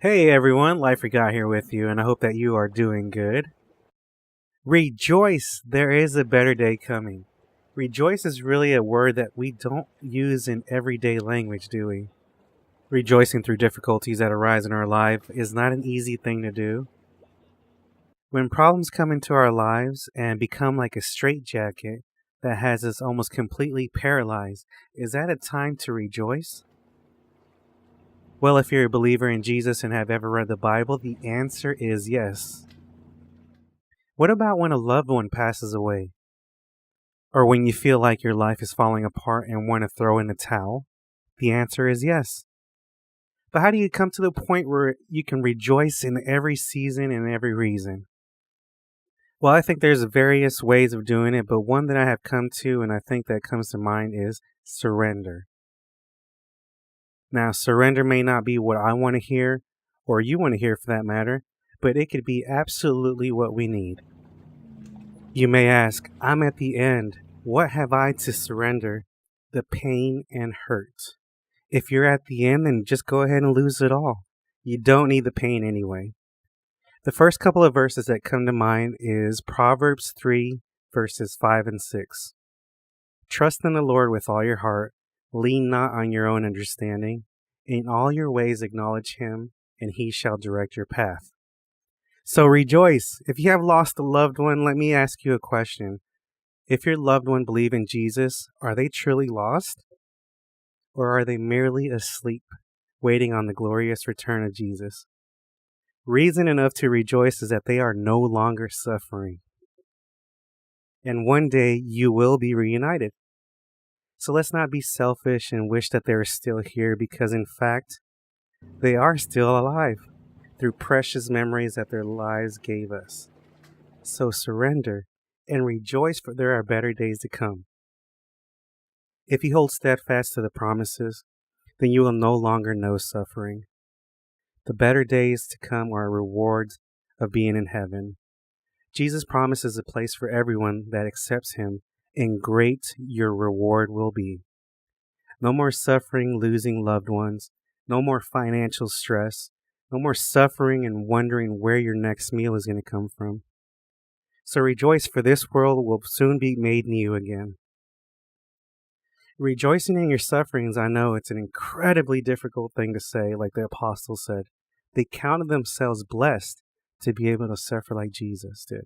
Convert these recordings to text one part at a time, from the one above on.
Hey everyone, Life Forgot here with you, and I hope that you are doing good. Rejoice, there is a better day coming. Rejoice is really a word that we don't use in everyday language, do we? Rejoicing through difficulties that arise in our life is not an easy thing to do. When problems come into our lives and become like a straitjacket that has us almost completely paralyzed, is that a time to rejoice? Well, if you're a believer in Jesus and have ever read the Bible, the answer is yes. What about when a loved one passes away? Or when you feel like your life is falling apart and want to throw in the towel? The answer is yes. But how do you come to the point where you can rejoice in every season and every reason? Well, I think there's various ways of doing it, but one that I have come to and I think that comes to mind is surrender. Now, surrender may not be what I want to hear, or you want to hear for that matter, but it could be absolutely what we need. You may ask, I'm at the end. What have I to surrender? The pain and hurt. If you're at the end, then just go ahead and lose it all. You don't need the pain anyway. The first couple of verses that come to mind is Proverbs 3, verses 5 and 6. Trust in the Lord with all your heart. Lean not on your own understanding. In all your ways acknowledge him, and he shall direct your path. So rejoice. If you have lost a loved one, let me ask you a question. If your loved one believes in Jesus, are they truly lost? Or are they merely asleep, waiting on the glorious return of Jesus? Reason enough to rejoice is that they are no longer suffering. And one day you will be reunited. So let's not be selfish and wish that they're still here, because in fact, they are still alive through precious memories that their lives gave us. So surrender and rejoice, for there are better days to come. If you hold steadfast to the promises, then you will no longer know suffering. The better days to come are rewards of being in heaven. Jesus promises a place for everyone that accepts him, and great your reward will be. No more suffering, losing loved ones. No more financial stress. No more suffering and wondering where your next meal is going to come from. So rejoice, for this world will soon be made new again. Rejoicing in your sufferings, I know it's an incredibly difficult thing to say, like the apostle said. They counted themselves blessed to be able to suffer like Jesus did.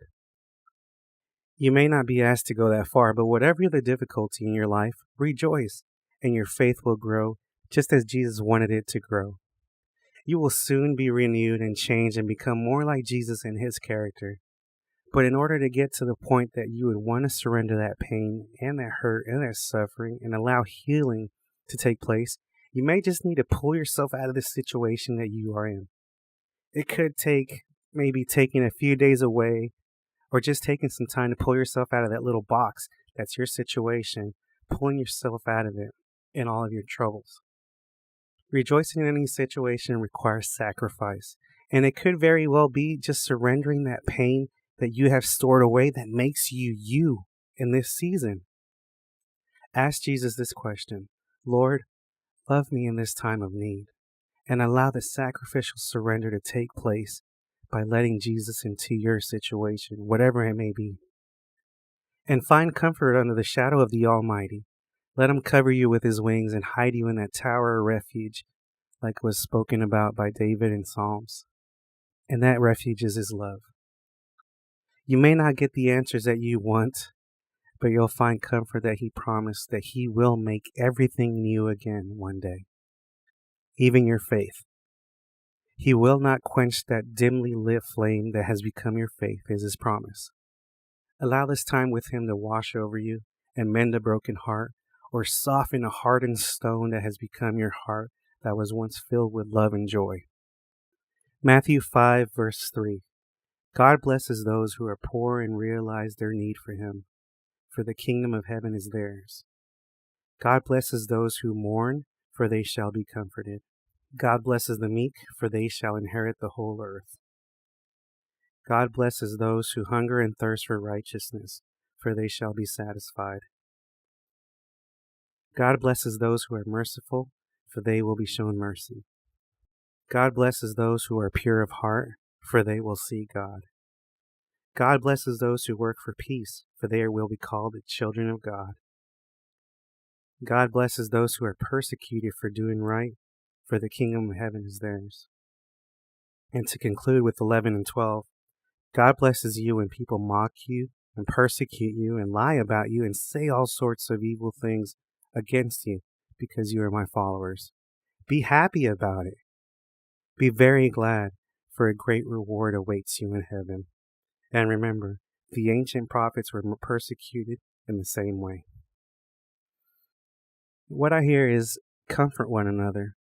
You may not be asked to go that far, but whatever the difficulty in your life, rejoice, and your faith will grow just as Jesus wanted it to grow. You will soon be renewed and changed and become more like Jesus in his character. But in order to get to the point that you would want to surrender that pain and that hurt and that suffering and allow healing to take place, you may just need to pull yourself out of the situation that you are in. It could take maybe taking a few days away, or just taking some time to pull yourself out of that little box that's your situation, pulling yourself out of it and all of your troubles. Rejoicing in any situation requires sacrifice, and it could very well be just surrendering that pain that you have stored away that makes you you in this season. Ask Jesus this question: Lord, love me in this time of need, and allow the sacrificial surrender to take place by letting Jesus into your situation, whatever it may be. And find comfort under the shadow of the Almighty. Let him cover you with his wings and hide you in that tower of refuge, like was spoken about by David in Psalms. And that refuge is his love. You may not get the answers that you want, but you'll find comfort that he promised that he will make everything new again one day, even your faith. He will not quench that dimly lit flame that has become your faith, is his promise. Allow this time with him to wash over you and mend a broken heart, or soften a hardened stone that has become your heart that was once filled with love and joy. Matthew 5, verse 3. God blesses those who are poor and realize their need for him, for the kingdom of heaven is theirs. God blesses those who mourn, for they shall be comforted. God blesses the meek, for they shall inherit the whole earth. God blesses those who hunger and thirst for righteousness, for they shall be satisfied. God blesses those who are merciful, for they will be shown mercy. God blesses those who are pure of heart, for they will see God. God blesses those who work for peace, for they will be called the children of God. God blesses those who are persecuted for doing right, for the kingdom of heaven is theirs. And to conclude with 11 and 12, God blesses you when people mock you and persecute you and lie about you and say all sorts of evil things against you because you are my followers. Be happy about it. Be very glad, for a great reward awaits you in heaven. And remember, the ancient prophets were persecuted in the same way. What I hear is comfort one another.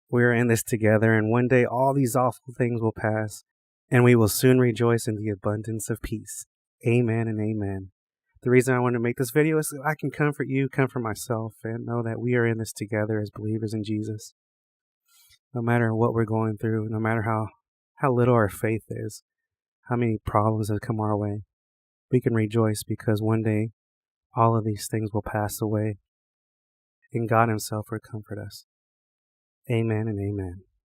We are in this together, and one day all these awful things will pass, and we will soon rejoice in the abundance of peace. Amen and amen. The reason I want to make this video is so I can comfort you, comfort myself, and know that we are in this together as believers in Jesus. No matter what we're going through, no matter how little our faith is, how many problems have come our way, we can rejoice because one day all of these things will pass away, and God Himself will comfort us. Amen and amen.